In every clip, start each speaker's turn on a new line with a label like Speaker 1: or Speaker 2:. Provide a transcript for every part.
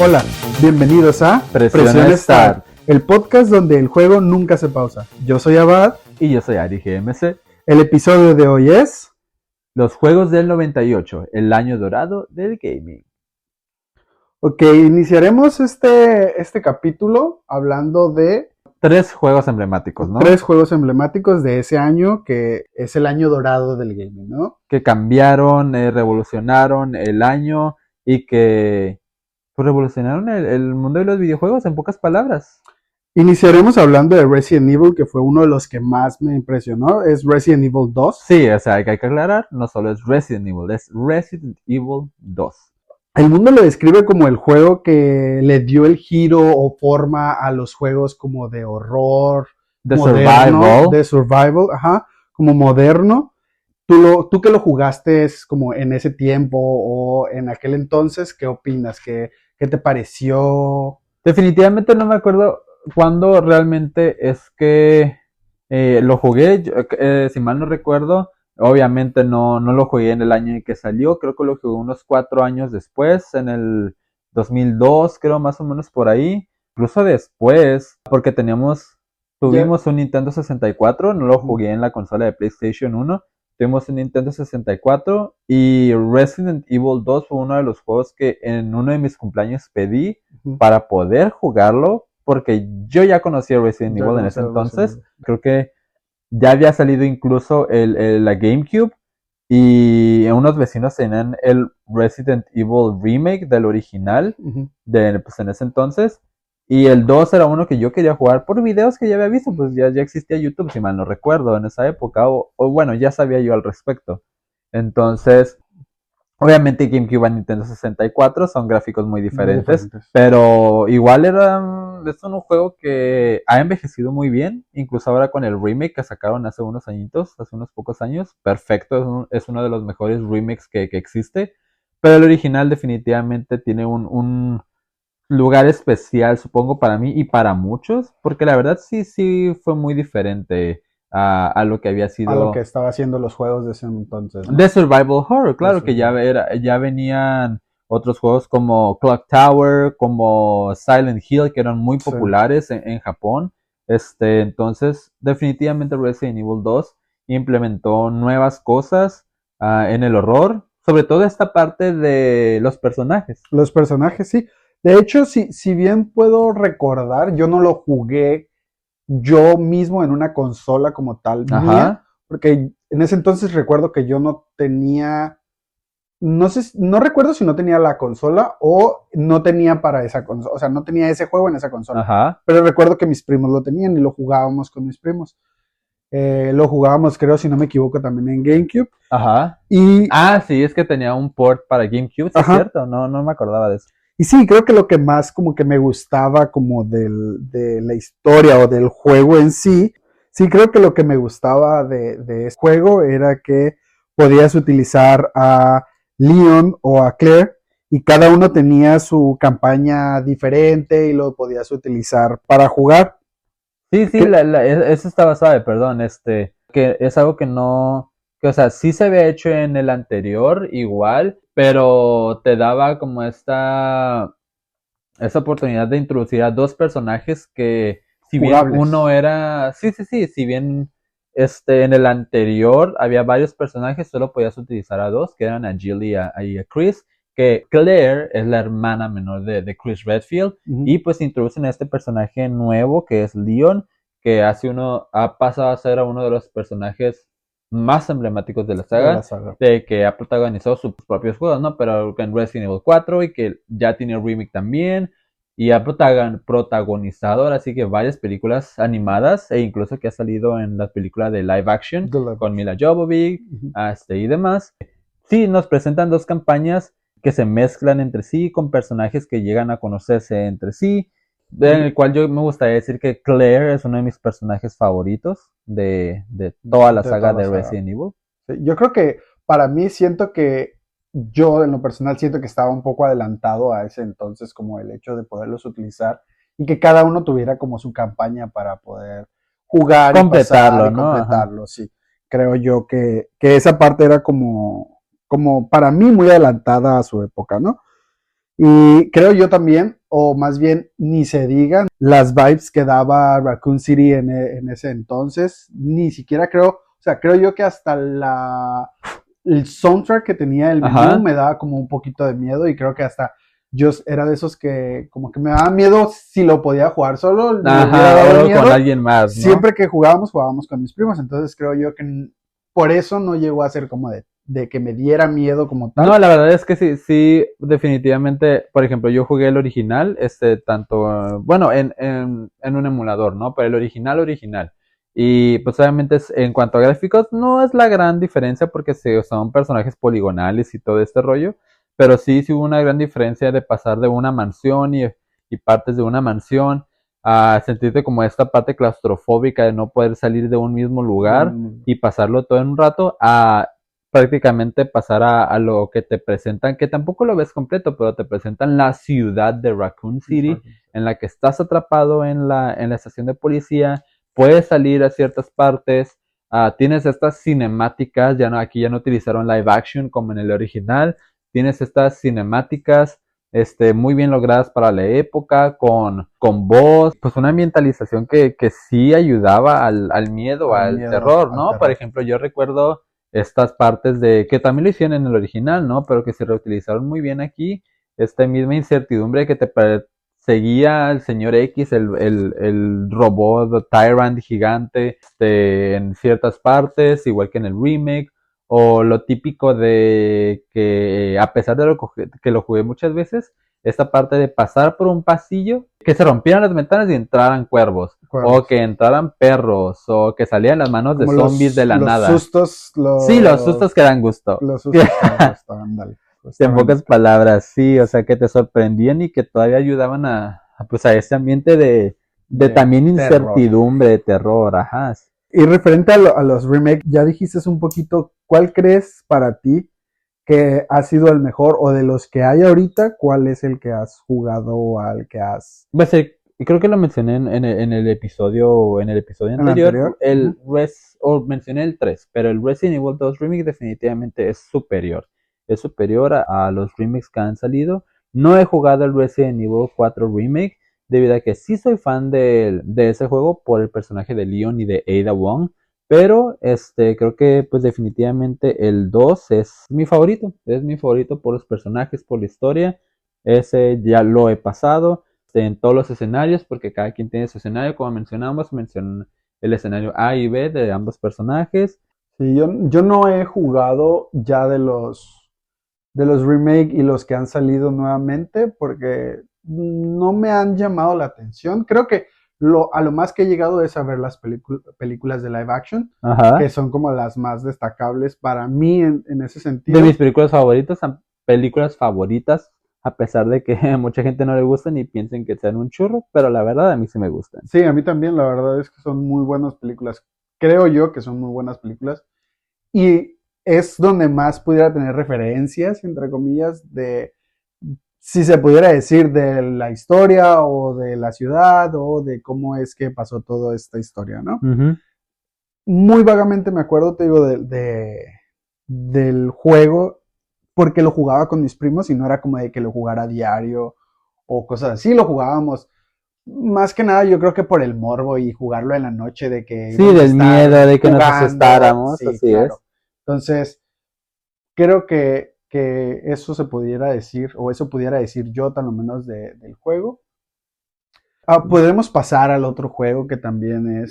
Speaker 1: Hola, bienvenidos a
Speaker 2: Presiona Start,
Speaker 1: el podcast donde el juego nunca se pausa. Yo soy Abad.
Speaker 2: Y yo soy Ari GMC.
Speaker 1: El episodio de hoy es...
Speaker 2: Los juegos del 98, el año dorado del gaming.
Speaker 1: Ok, iniciaremos este capítulo hablando de...
Speaker 2: 3 juegos emblemáticos, ¿no?
Speaker 1: 3 juegos emblemáticos de ese año, que es el año dorado del gaming, ¿no?
Speaker 2: Que cambiaron, revolucionaron el año y que pues, revolucionaron el mundo de los videojuegos, en pocas palabras.
Speaker 1: Iniciaremos hablando de Resident Evil, que fue uno de los que más me impresionó. Es Resident Evil 2.
Speaker 2: Sí, o sea, hay que aclarar, no solo es Resident Evil, es Resident Evil 2.
Speaker 1: El mundo lo describe como el juego que le dio el giro o forma a los juegos como de horror,
Speaker 2: De
Speaker 1: moderno,
Speaker 2: survival.
Speaker 1: ajá, como moderno. Tú que lo jugaste como en ese tiempo o en aquel entonces, ¿qué opinas? ¿Qué te pareció?
Speaker 2: Definitivamente no me acuerdo cuándo realmente es que lo jugué. Si mal no recuerdo, obviamente no lo jugué en el año en que salió. Creo que lo jugué unos 4 años después, en el 2002, creo, más o menos por ahí. Incluso después, porque tuvimos un Nintendo 64, no lo jugué en la consola de PlayStation 1. Tuvimos un Nintendo 64 y Resident Evil 2 fue uno de los juegos que en uno de mis cumpleaños pedí para poder jugarlo, porque yo ya conocía Resident Evil en ese entonces. Creo que ya había salido incluso la GameCube y unos vecinos tenían el Resident Evil Remake del original pues en ese entonces. Y el 2 era uno que yo quería jugar por videos que ya había visto, pues ya existía YouTube, si mal no recuerdo, en esa época, o bueno, ya sabía yo al respecto. Entonces, obviamente GameCube y Nintendo 64 son gráficos muy diferentes. Pero igual es un juego que ha envejecido muy bien, incluso ahora con el remake que sacaron hace unos añitos, hace unos pocos años, perfecto, es uno de los mejores remakes que existe, pero el original definitivamente tiene un lugar especial, supongo, para mí y para muchos, porque la verdad sí fue muy diferente a lo que había sido...
Speaker 1: A lo que estaba haciendo los juegos de ese entonces, ¿no?
Speaker 2: De Survival Horror, claro, que ya venían otros juegos como Clock Tower, como Silent Hill, que eran muy populares en Japón. Entonces, definitivamente Resident Evil 2 implementó nuevas cosas en el horror, sobre todo esta parte de los personajes.
Speaker 1: Los personajes, sí. De hecho, si bien puedo recordar, yo no lo jugué yo mismo en una consola como tal mía, porque en ese entonces recuerdo que yo no tenía, no recuerdo si no tenía la consola o no tenía para esa consola, o sea, no tenía ese juego en esa consola, pero recuerdo que mis primos lo tenían y lo jugábamos con mis primos. Lo jugábamos, creo, si no me equivoco, también en GameCube.
Speaker 2: Sí, es que tenía un port para GameCube, ¿sí es cierto? No me acordaba de eso.
Speaker 1: Y sí, creo que lo que más como que me gustaba como de la historia o del juego en sí, creo que lo que me gustaba de este juego era que podías utilizar a Leon o a Claire y cada uno tenía su campaña diferente y lo podías utilizar para jugar.
Speaker 2: Sí, eso estaba suave, perdón, que es algo que no, que o sea, sí se había hecho en el anterior igual, pero te daba como esta oportunidad de introducir a 2 personajes que si
Speaker 1: jugables.
Speaker 2: Bien uno era, si bien en el anterior había varios personajes, solo podías utilizar a 2, que eran a Jill y a Chris, que Claire es la hermana menor de Chris Redfield, y pues introducen a este personaje nuevo que es Leon, que ha pasado a ser uno de los personajes más emblemáticos de la saga, de que ha protagonizado sus propios juegos, ¿no? Pero en Resident Evil 4 y que ya tiene remake también, y ha protagonizado ahora sí que varias películas animadas e incluso que ha salido en la película de live action con Mila Jovovich y demás. Sí, nos presentan 2 campañas que se mezclan entre sí con personajes que llegan a conocerse entre sí, en el cual yo me gustaría decir que Claire es uno de mis personajes favoritos de toda la saga de Resident Evil.
Speaker 1: Sí, yo creo que para mí siento que yo en lo personal siento que estaba un poco adelantado a ese entonces, como el hecho de poderlos utilizar y que cada uno tuviera como su campaña para poder jugar
Speaker 2: completarlo,
Speaker 1: y completarlo, sí. Creo yo que esa parte era como como para mí muy adelantada a su época, ¿no? Y creo yo también, o más bien ni se digan, las vibes que daba Raccoon City en ese entonces, ni siquiera creo, o sea, creo yo que hasta el soundtrack que tenía el menú me daba como un poquito de miedo y creo que hasta yo era de esos que como que me daba miedo si lo podía jugar solo,
Speaker 2: o con alguien más, ¿no?
Speaker 1: Siempre que jugábamos con mis primos, entonces creo yo que por eso no llegó a ser como de que me diera miedo como tal.
Speaker 2: No, la verdad es que sí, definitivamente, por ejemplo, yo jugué el original, tanto, bueno, en un emulador, ¿no? Pero el original. Y pues obviamente en cuanto a gráficos, no es la gran diferencia porque son personajes poligonales y todo este rollo, pero sí hubo una gran diferencia de pasar de una mansión y partes de una mansión a sentirte como esta parte claustrofóbica de no poder salir de un mismo lugar y pasarlo todo en un rato a prácticamente pasar a lo que te presentan, que tampoco lo ves completo, pero te presentan la ciudad de Raccoon City, en la que estás atrapado en la estación de policía, puedes salir a ciertas partes, tienes estas cinemáticas, aquí ya no utilizaron live action como en el original, tienes estas cinemáticas muy bien logradas para la época, con voz, pues una ambientalización que sí ayudaba al miedo, al terror, ¿no? Por ejemplo, yo recuerdo estas partes que también lo hicieron en el original, ¿no? Pero que se reutilizaron muy bien aquí. Esta misma incertidumbre que te perseguía el señor X, el robot Tyrant gigante, en ciertas partes, igual que en el remake. O lo típico de que, a pesar de que lo jugué muchas veces, esta parte de pasar por un pasillo, que se rompieran las ventanas y entraran cuervos. O que entraran perros, o que salían las manos de zombies de la nada.
Speaker 1: Los sustos
Speaker 2: que dan gusto.
Speaker 1: Los sustos que dan gusto, ándale.
Speaker 2: En pocas palabras, sí, o sea, que te sorprendían y que todavía ayudaban a ese ambiente de también incertidumbre, de terror, ajá.
Speaker 1: Y referente a los remakes, ya dijiste un poquito, ¿cuál crees para ti que ha sido el mejor? O de los que hay ahorita, ¿cuál es el que has jugado o al que has...?
Speaker 2: Creo que lo mencioné en el episodio anterior. Mencioné el 3, pero el Resident Evil 2 Remake definitivamente es superior. Es superior a los remakes que han salido. No he jugado el Resident Evil 4 Remake, debido a que sí soy fan de ese juego por el personaje de Leon y de Ada Wong. Pero creo que pues definitivamente el 2 es mi favorito. Es mi favorito por los personajes, por la historia. Ese ya lo he pasado en todos los escenarios, porque cada quien tiene su escenario, como mencionamos, mencionan el escenario A y B de ambos personajes.
Speaker 1: Sí, yo no he jugado ya de los remake y los que han salido nuevamente, porque no me han llamado la atención. Creo que a lo más que he llegado es a ver las películas de live action, que son como las más destacables para mí en ese sentido.
Speaker 2: De mis películas favoritas, a pesar de que a mucha gente no le gustan y piensen que sean un churro, pero la verdad a mí sí me gustan.
Speaker 1: Sí, a mí también, la verdad es que son muy buenas películas. Creo yo que son muy buenas películas. Y es donde más pudiera tener referencias, entre comillas, de, si se pudiera decir, de la historia o de la ciudad o de cómo es que pasó toda esta historia, ¿no? Muy vagamente me acuerdo, te digo, del juego, porque lo jugaba con mis primos y no era como de que lo jugara a diario o cosas así, lo jugábamos más que nada yo creo que por el morbo y jugarlo en la noche de que...
Speaker 2: Sí, del miedo de que nos asustáramos,
Speaker 1: sí, así claro. Es. Entonces, creo que eso se pudiera decir, o eso pudiera decir yo tan lo menos del juego. Podremos pasar al otro juego que también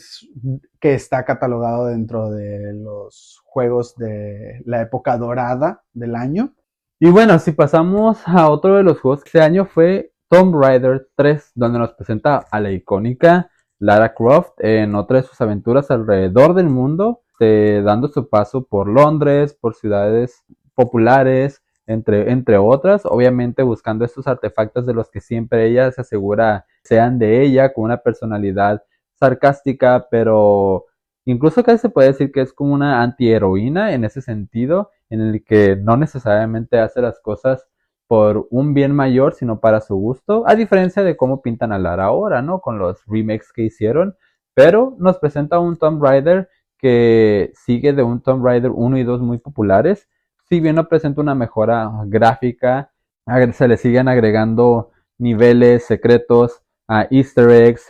Speaker 1: que está catalogado dentro de los juegos de la época dorada del año.
Speaker 2: Y bueno, si pasamos a otro de los juegos que este año fue Tomb Raider 3, donde nos presenta a la icónica Lara Croft en otra de sus aventuras alrededor del mundo, dando su paso por Londres, por ciudades populares, entre otras, obviamente buscando estos artefactos de los que siempre ella se asegura sean de ella, con una personalidad sarcástica, pero incluso casi se puede decir que es como una antiheroína en ese sentido, en el que no necesariamente hace las cosas por un bien mayor, sino para su gusto, a diferencia de cómo pintan a Lara ahora, ¿no? Con los remakes que hicieron, pero nos presenta un Tomb Raider que sigue de un Tomb Raider 1 y 2 muy populares, si bien no presenta una mejora gráfica, se le siguen agregando niveles secretos, easter eggs,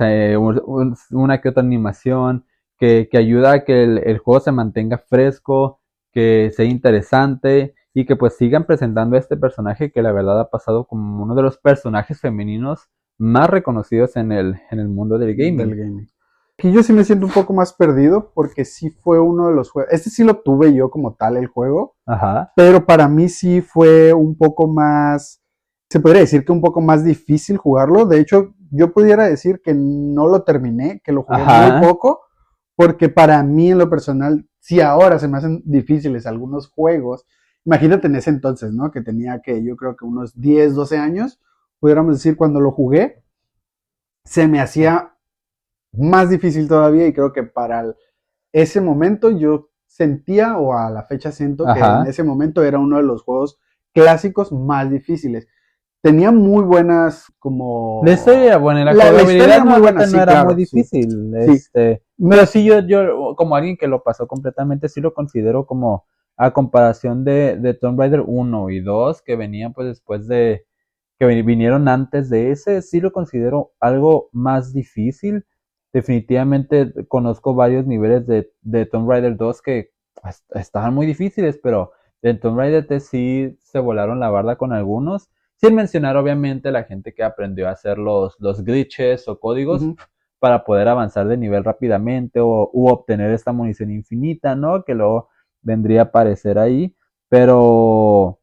Speaker 2: una que otra animación que ayuda a que el juego se mantenga fresco, que sea interesante y que pues sigan presentando a este personaje que la verdad ha pasado como uno de los personajes femeninos más reconocidos en el mundo del gaming.
Speaker 1: Aquí yo sí me siento un poco más perdido porque sí fue uno de los juegos. Este sí lo tuve yo como tal, el juego.
Speaker 2: Ajá.
Speaker 1: Pero para mí sí fue un poco más, se podría decir que un poco más difícil jugarlo. De hecho, yo pudiera decir que no lo terminé, que lo jugué
Speaker 2: Ajá.
Speaker 1: muy poco, porque para mí en lo personal, si ahora se me hacen difíciles algunos juegos, imagínate en ese entonces, ¿no? Que tenía que yo creo que unos 10, 12 años, pudiéramos decir, cuando lo jugué, se me hacía más difícil todavía y creo que para ese momento yo sentía, o a la fecha siento, que en
Speaker 2: Ajá.
Speaker 1: ese momento era uno de los juegos clásicos más difíciles. Tenía muy buenas como...
Speaker 2: La historia era buena, la
Speaker 1: historia
Speaker 2: jugabilidad
Speaker 1: era muy buena,
Speaker 2: no
Speaker 1: sí,
Speaker 2: era
Speaker 1: claro,
Speaker 2: muy
Speaker 1: sí.
Speaker 2: difícil.
Speaker 1: Sí.
Speaker 2: Pero sí, yo como alguien que lo pasó completamente, sí lo considero como a comparación de Tomb Raider 1 y 2, que venían pues después de, que vinieron antes de ese, sí lo considero algo más difícil. Definitivamente conozco varios niveles de Tomb Raider 2 que estaban muy difíciles, pero en Tomb Raider 3 sí se volaron la barda con algunos. Sin mencionar, obviamente, la gente que aprendió a hacer los glitches o códigos para poder avanzar de nivel rápidamente u obtener esta munición infinita, ¿no? Que luego vendría a aparecer ahí. Pero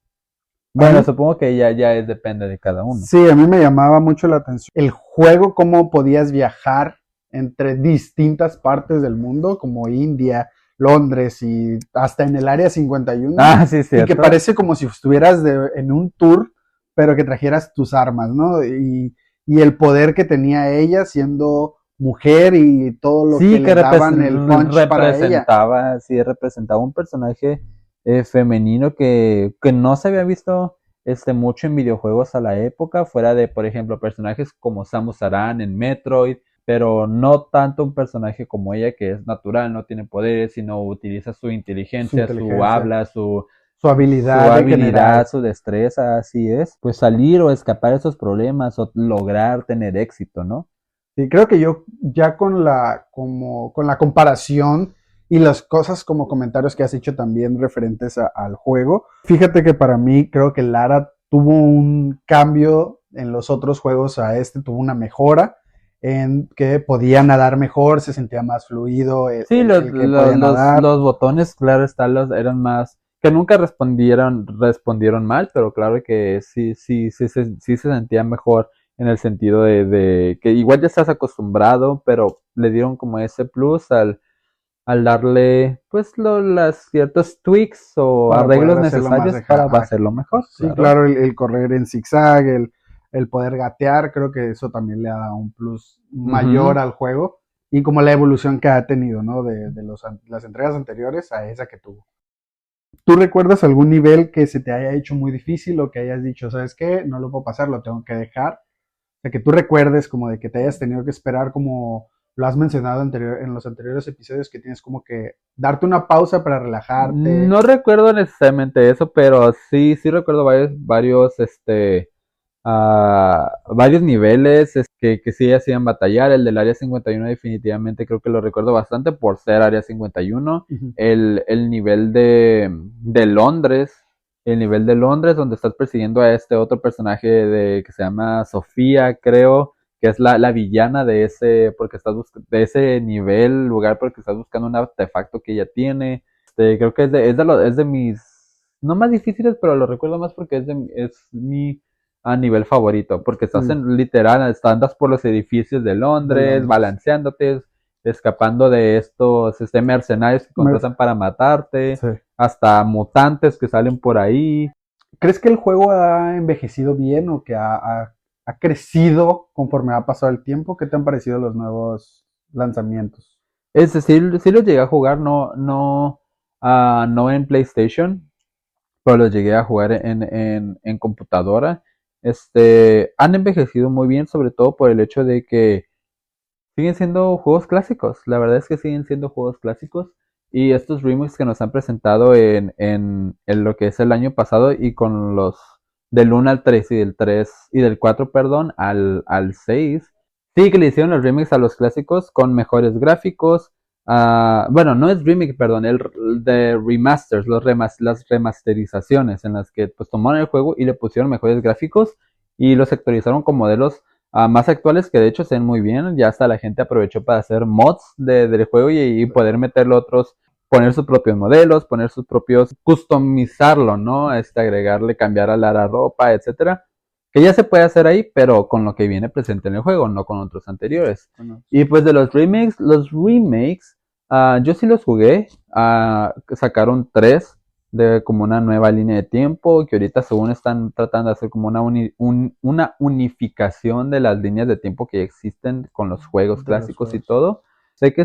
Speaker 2: bueno, supongo que ya depende de cada uno.
Speaker 1: Sí, a mí me llamaba mucho la atención el juego, cómo podías viajar entre distintas partes del mundo, como India, Londres y hasta en el área 51.
Speaker 2: Ah, sí, cierto.
Speaker 1: Y que parece como si estuvieras en un tour, pero que trajeras tus armas, ¿no? Y el poder que tenía ella siendo mujer y todo lo
Speaker 2: sí,
Speaker 1: que le daban el punch para ella.
Speaker 2: Sí, representaba un personaje femenino que no se había visto mucho en videojuegos a la época, fuera de, por ejemplo, personajes como Samus Aran en Metroid, pero no tanto un personaje como ella que es natural, no tiene poderes, sino utiliza su inteligencia, su habla, su habilidad, su destreza, así es. Pues salir o escapar de esos problemas o lograr tener éxito, ¿no?
Speaker 1: Sí, creo que yo ya con la comparación y las cosas como comentarios que has hecho también referentes al juego, fíjate que para mí creo que Lara tuvo un cambio en los otros juegos a tuvo una mejora en que podía nadar mejor, se sentía más fluido
Speaker 2: sí,
Speaker 1: el que podía nadar.
Speaker 2: Los botones, claro está, eran más, que nunca respondieron mal, pero claro que sí se sentía mejor en el sentido de que igual ya estás acostumbrado, pero le dieron como ese plus al darle pues las ciertos tweaks o
Speaker 1: Para
Speaker 2: arreglos
Speaker 1: poder hacerlo más
Speaker 2: necesarios para hacerlo mejor.
Speaker 1: Sí, claro, el correr en zigzag, el poder gatear, creo que eso también le ha dado un plus mayor al juego. Y como la evolución que ha tenido, ¿no? De las entregas anteriores a esa que tuvo. ¿Tú recuerdas algún nivel que se te haya hecho muy difícil o que hayas dicho, ¿sabes qué? No lo puedo pasar, lo tengo que dejar? O sea, que tú recuerdes como de que te hayas tenido que esperar, como lo has mencionado en los anteriores episodios, que tienes como que darte una pausa para relajarte.
Speaker 2: No recuerdo necesariamente eso, pero sí recuerdo varios niveles que sí hacían batallar. El del Área 51 definitivamente creo que lo recuerdo bastante por ser Área 51. El nivel de Londres, el nivel de Londres donde estás persiguiendo a este otro personaje que se llama Sofía, creo, que es la villana de ese, porque estás de ese lugar porque estás buscando un artefacto que ella tiene. Creo que es de mis, no más difíciles, pero lo recuerdo más porque es mi a nivel favorito, porque estás literal, andas por los edificios de Londres, balanceándote, escapando de estos mercenarios que contratan para matarte, hasta mutantes que salen por ahí.
Speaker 1: ¿Crees que el juego ha envejecido bien o que ha crecido conforme ha pasado el tiempo? ¿Qué te han parecido los nuevos lanzamientos?
Speaker 2: Es decir, sí los llegué a jugar, no en PlayStation, pero los llegué a jugar en computadora. Han envejecido muy bien, sobre todo por el hecho de que siguen siendo juegos clásicos. La verdad es que siguen siendo juegos clásicos Y estos remakes que nos han presentado en lo que es el año pasado y con los del 1 al 3 y del 3 y del 4, perdón, al 6. Sí, que le hicieron los remakes a los clásicos con mejores gráficos. Bueno, no es remake, perdón, el de remasters, las remasterizaciones en las que pues tomaron el juego y le pusieron mejores gráficos y los actualizaron con modelos más actuales que de hecho se ven muy bien. Ya hasta la gente aprovechó para hacer mods del juego y poder meterle otros, poner sus propios modelos, poner sus propios, customizarlo, ¿no? Agregarle, cambiar a la ropa, etcétera. Que ya se puede hacer ahí, pero con lo que viene presente en el juego, no con otros anteriores.
Speaker 1: Bueno,
Speaker 2: Y pues de los remakes, yo sí los jugué. Sacaron 3 de como una nueva línea de tiempo, que ahorita según están tratando de hacer como una unificación de las líneas de tiempo que existen con los juegos clásicos y todo. Sé que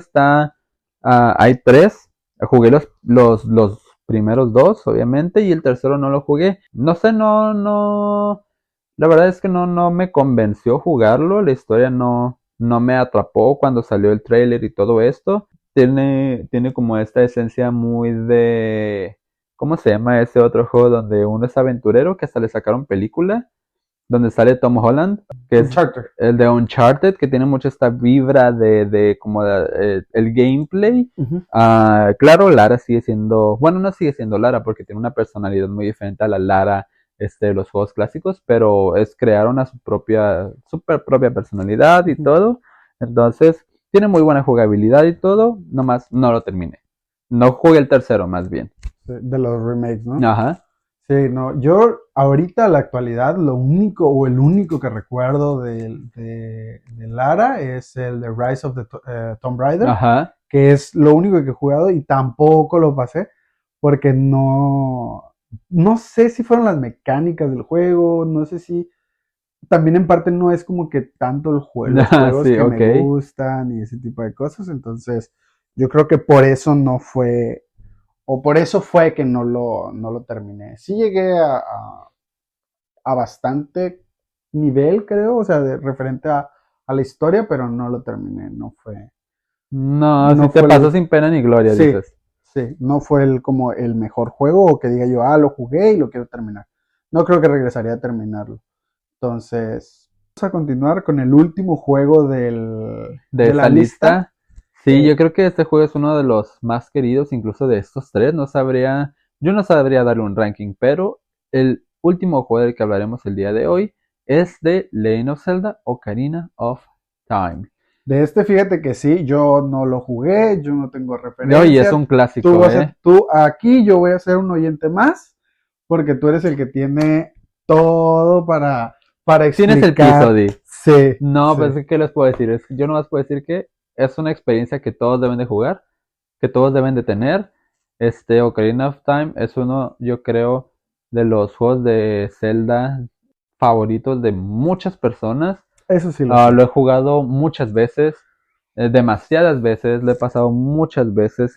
Speaker 2: hay 3. Jugué los primeros 2, obviamente, y el tercero no lo jugué. No sé, no. La verdad es que no me convenció jugarlo. La historia no me atrapó cuando salió el trailer y todo esto. Tiene como esta esencia muy de... ¿Cómo se llama ese otro juego donde uno es aventurero que hasta le sacaron película? Donde sale Tom Holland, que es
Speaker 1: Uncharted.
Speaker 2: el de Uncharted, que tiene mucho esta vibra de como el gameplay. Claro, Lara sigue siendo, bueno, no sigue siendo Lara porque tiene una personalidad muy diferente a la Lara de los juegos clásicos, pero crearon a su super propia personalidad y todo. Entonces, tiene muy buena jugabilidad y todo, nomás no lo terminé. No jugué el tercero, más bien.
Speaker 1: De los remakes, ¿no?
Speaker 2: Ajá.
Speaker 1: Sí, no, yo ahorita, a la actualidad, lo único o el único que recuerdo de Lara es el de Rise of the Tomb Raider,
Speaker 2: Ajá.
Speaker 1: que es lo único que he jugado y tampoco lo pasé porque no sé si fueron las mecánicas del juego, no sé si también en parte no es como que tanto los juegos
Speaker 2: Sí,
Speaker 1: que
Speaker 2: ok.
Speaker 1: me gustan y ese tipo de cosas, entonces yo creo que por eso no fue, o por eso fue que no lo terminé. Sí llegué a bastante nivel, creo, o sea, referente a la historia, pero no lo terminé,
Speaker 2: No,
Speaker 1: no
Speaker 2: si te
Speaker 1: fue
Speaker 2: pasó sin pena ni gloria,
Speaker 1: sí,
Speaker 2: dices.
Speaker 1: sí, no fue como el mejor juego o que diga yo, lo jugué y lo quiero terminar. No creo que regresaría a terminarlo. Entonces, vamos a continuar con el último juego
Speaker 2: De
Speaker 1: de la
Speaker 2: esta
Speaker 1: lista.
Speaker 2: lista, sí, yo creo que este juego es uno de los más queridos, incluso de estos 3. Yo no sabría darle un ranking, pero el último juego del que hablaremos el día de hoy es de Legend of Zelda Ocarina of Time.
Speaker 1: De fíjate que sí, yo no lo jugué, yo no tengo
Speaker 2: Y es
Speaker 1: referencia.
Speaker 2: un clásico,
Speaker 1: Tú aquí, yo voy a ser un oyente más, porque tú eres el que tiene todo para
Speaker 2: Tienes el piso,
Speaker 1: explicar.
Speaker 2: Di.
Speaker 1: Sí,
Speaker 2: No,
Speaker 1: sí.
Speaker 2: pues, ¿qué les puedo decir? Yo no más puedo decir que es una experiencia que todos deben de jugar, que todos deben de tener. Ocarina of Time es uno, yo creo, de los juegos de Zelda favoritos de muchas personas.
Speaker 1: Eso sí lo sé.
Speaker 2: Lo he jugado muchas veces, demasiadas veces, lo he pasado muchas veces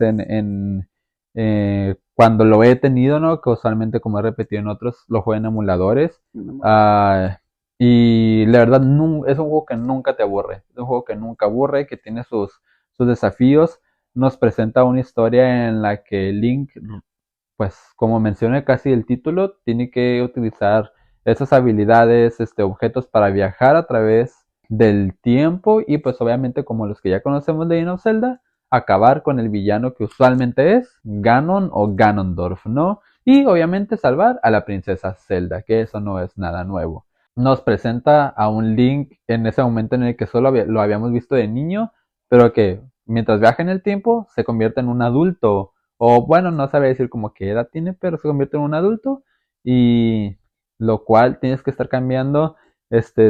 Speaker 2: cuando lo he tenido, ¿no? Que usualmente, como he repetido en otros, lo juego en emuladores. Ah, y la verdad, es un juego que nunca te aburre. Es un juego que nunca aburre, que tiene sus desafíos. Nos presenta una historia en la que Link, pues como menciona casi el título, tiene que utilizar esas habilidades, objetos para viajar a través del tiempo y pues obviamente como los que ya conocemos de Legend of Zelda, acabar con el villano que usualmente es Ganon o Ganondorf, ¿no? Y obviamente salvar a la princesa Zelda, que eso no es nada nuevo. Nos presenta a un Link en ese momento en el que solo lo habíamos visto de niño, pero que mientras viaja en el tiempo se convierte en un adulto. O bueno, no sabe decir como qué edad tiene, pero se convierte en un adulto. Y lo cual tienes que estar cambiando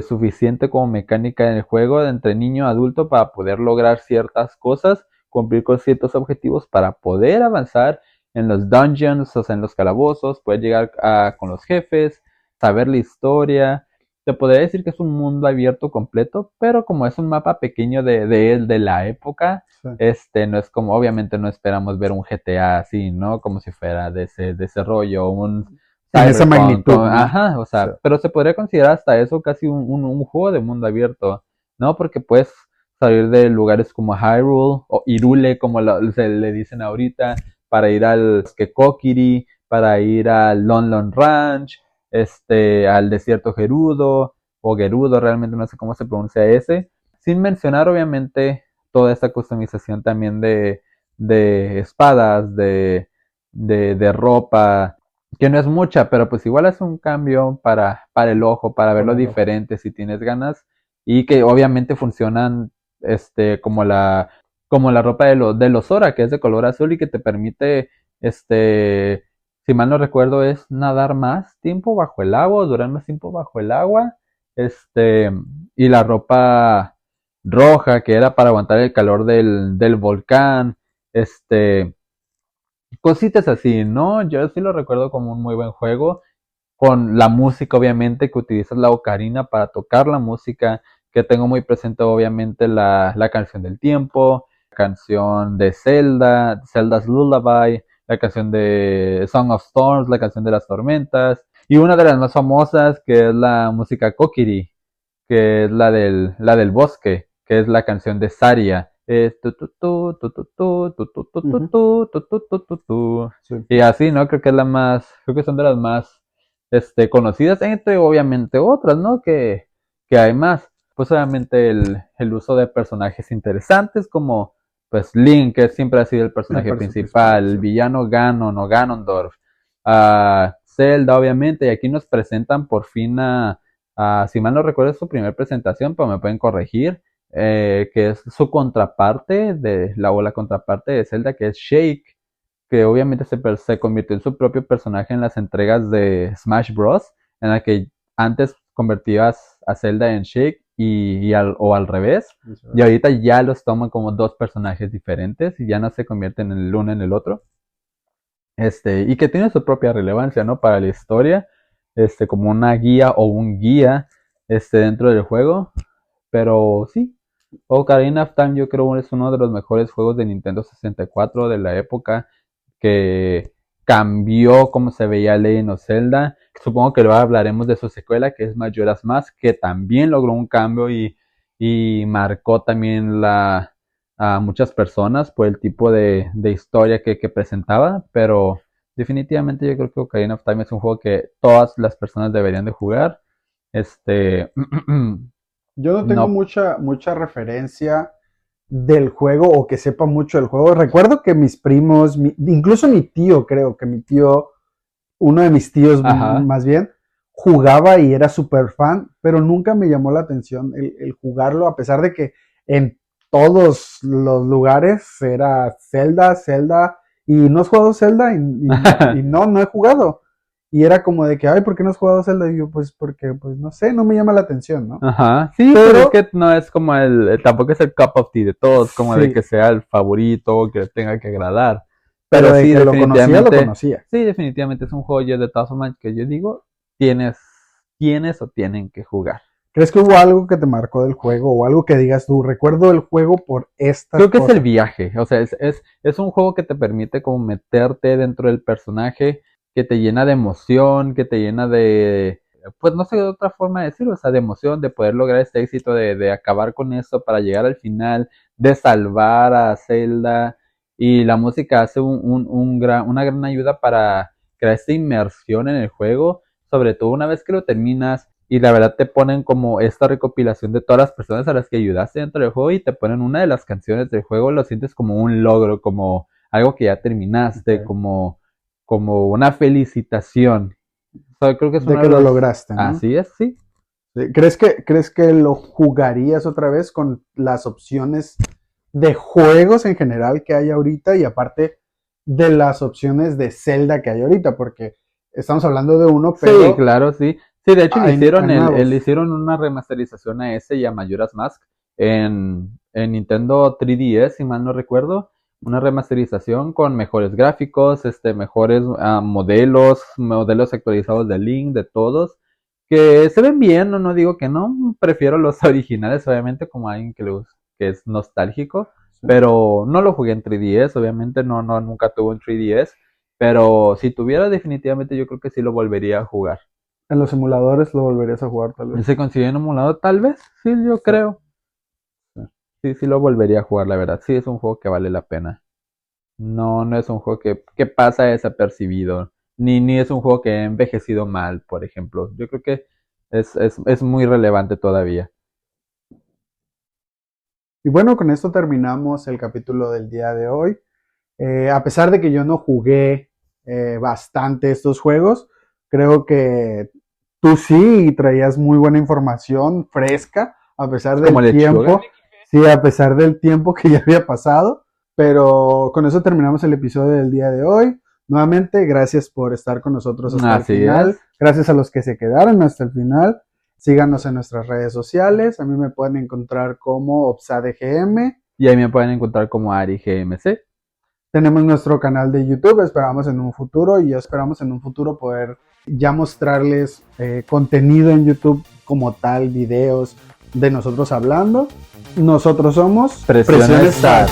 Speaker 2: suficiente como mecánica en el juego de entre niño a adulto para poder lograr ciertas cosas, cumplir con ciertos objetivos para poder avanzar en los dungeons, o sea, en los calabozos, poder llegar con los jefes, saber la historia. Te podría decir que es un mundo abierto completo, pero como es un mapa pequeño de la época,
Speaker 1: Sí.
Speaker 2: no es como, obviamente no esperamos ver un GTA así, ¿no? Como si fuera de ese rollo, un
Speaker 1: En esa
Speaker 2: Cyberpunk,
Speaker 1: magnitud, ¿no?
Speaker 2: ajá, o sea,
Speaker 1: Sí.
Speaker 2: pero se podría considerar hasta eso casi un juego de mundo abierto, ¿no? Porque puedes salir de lugares como Hyrule o Hyrule, como se le dicen ahorita, para ir al Kokiri, para ir al Lon Lon Ranch, al desierto Gerudo, o Gerudo, realmente no sé cómo se pronuncia ese, sin mencionar obviamente toda esta customización también de espadas, de ropa, que no es mucha, pero pues igual es un cambio para el ojo, para verlo diferente si tienes ganas, y que obviamente funcionan como la ropa de los Zora, que es de color azul y que te permite, si mal no recuerdo, es nadar más tiempo bajo el agua, durar más tiempo bajo el agua, y la ropa roja, que era para aguantar el calor del volcán, cositas así, ¿no? Yo sí lo recuerdo como un muy buen juego, con la música obviamente, que utilizas la ocarina para tocar la música, que tengo muy presente obviamente la canción del tiempo, la canción de Zelda, Zelda's Lullaby, la canción de Song of Storms, la canción de las tormentas, y una de las más famosas que es la música Kokiri, que es la del bosque, que es la canción de Saria. Es tu tu tu tu tu tu tu tu tu tu tu tu tu tu tu tu. Y así, ¿no? Creo que son de las más conocidas, entre obviamente otras, ¿no? Que hay más. Pues obviamente el uso de personajes interesantes como pues Link, que siempre ha sido el personaje principal, el villano Ganon o Ganondorf, Zelda obviamente, y aquí nos presentan por fin si mal no recuerdo es su primera presentación, pero me pueden corregir, que es su contraparte, o la contraparte de Zelda, que es Shake, que obviamente se convirtió en su propio personaje en las entregas de Smash Bros., en la que antes convertías a Zelda en Shake o al revés, y ahorita ya los toman como dos personajes diferentes y ya no se convierten en el uno en el otro. Y que tiene su propia relevancia, ¿no? Para la historia, como una guía o un guía, dentro del juego. Pero sí, Ocarina of Time yo creo es uno de los mejores juegos de Nintendo 64 de la época, que cambió cómo se veía Legend of Zelda. Supongo que luego hablaremos de su secuela, que es Majora's Mask, que también logró un cambio y marcó también a muchas personas por el tipo de historia que presentaba, pero definitivamente yo creo que Ocarina of Time es un juego que todas las personas deberían de jugar.
Speaker 1: Yo no tengo mucha referencia del juego o que sepa mucho del juego. Recuerdo que mis primos, incluso mi tío, creo que mi tío, uno de mis tíos más bien, jugaba y era súper fan, pero nunca me llamó la atención el jugarlo, a pesar de que en todos los lugares era Zelda, Zelda, y no has jugado Zelda y no he jugado. Y era como de que, ay, ¿por qué no has jugado Zelda? Y yo, pues, porque, pues, no sé, no me llama la atención, ¿no?
Speaker 2: Ajá, sí, pero es que no es como tampoco es el cup of tea de todos, como de que sea el favorito, que tenga que agradar.
Speaker 1: Pero
Speaker 2: sí,
Speaker 1: de que lo conocía.
Speaker 2: Sí, definitivamente es un juego de todas formas que yo digo, tienes o tienen que jugar.
Speaker 1: ¿Crees que hubo algo que te marcó del juego o algo que digas tú, recuerdo el juego por esta
Speaker 2: Creo que es el viaje, o sea, es un juego que te permite como meterte dentro del personaje, que te llena de emoción, que te llena pues no sé de otra forma de decirlo, o sea, de emoción, de poder lograr este éxito, de acabar con esto para llegar al final, de salvar a Zelda, y la música hace una gran ayuda para crear esta inmersión en el juego, sobre todo una vez que lo terminas. Y la verdad te ponen como esta recopilación de todas las personas a las que ayudaste dentro del juego y te ponen una de las canciones del juego, lo sientes como un logro, como algo que ya terminaste, como una felicitación. O sea, creo que es
Speaker 1: de que lo lograste, ¿no?
Speaker 2: Así es, sí.
Speaker 1: ¿Crees que lo jugarías otra vez con las opciones de juegos en general que hay ahorita y aparte de las opciones de Zelda que hay ahorita? Porque estamos hablando de uno, pero...
Speaker 2: Sí, claro, sí. Sí, de hecho le hicieron una remasterización a ese y a Majora's Mask en Nintendo 3DS, si mal no recuerdo. Una remasterización con mejores gráficos, mejores modelos actualizados de Link, de todos, que se ven bien, no digo que no, prefiero los originales, obviamente, como alguien que es nostálgico, pero no lo jugué en 3DS, obviamente, nunca tuve un 3DS, pero si tuviera, definitivamente yo creo que sí lo volvería a jugar.
Speaker 1: En los emuladores lo volverías a jugar, tal vez.
Speaker 2: ¿Se consigue en emulador? Tal vez, sí, yo creo.
Speaker 1: Sí.
Speaker 2: Sí lo volvería a jugar, la verdad. Sí, es un juego que vale la pena. No es un juego que pasa desapercibido. Ni es un juego que ha envejecido mal, por ejemplo. Yo creo que es muy relevante todavía.
Speaker 1: Y bueno, con esto terminamos el capítulo del día de hoy. A pesar de que yo no jugué bastante estos juegos, creo que tú sí traías muy buena información fresca, a pesar
Speaker 2: Como
Speaker 1: del
Speaker 2: lechuga.
Speaker 1: tiempo. Sí, a pesar del tiempo que ya había pasado. Pero con eso terminamos el episodio del día de hoy. Nuevamente, gracias por estar con nosotros hasta el
Speaker 2: Así
Speaker 1: final.
Speaker 2: es.
Speaker 1: Gracias a los que se quedaron hasta el final. Síganos en nuestras redes sociales. A mí me pueden encontrar como OpsadeGM.
Speaker 2: Y ahí me pueden encontrar como Ari GMC.
Speaker 1: Tenemos nuestro canal de YouTube. Esperamos en un futuro y esperamos en un futuro poder ya mostrarles contenido en YouTube como tal, videos de nosotros hablando. Nosotros somos
Speaker 2: Presión Start.
Speaker 1: Start.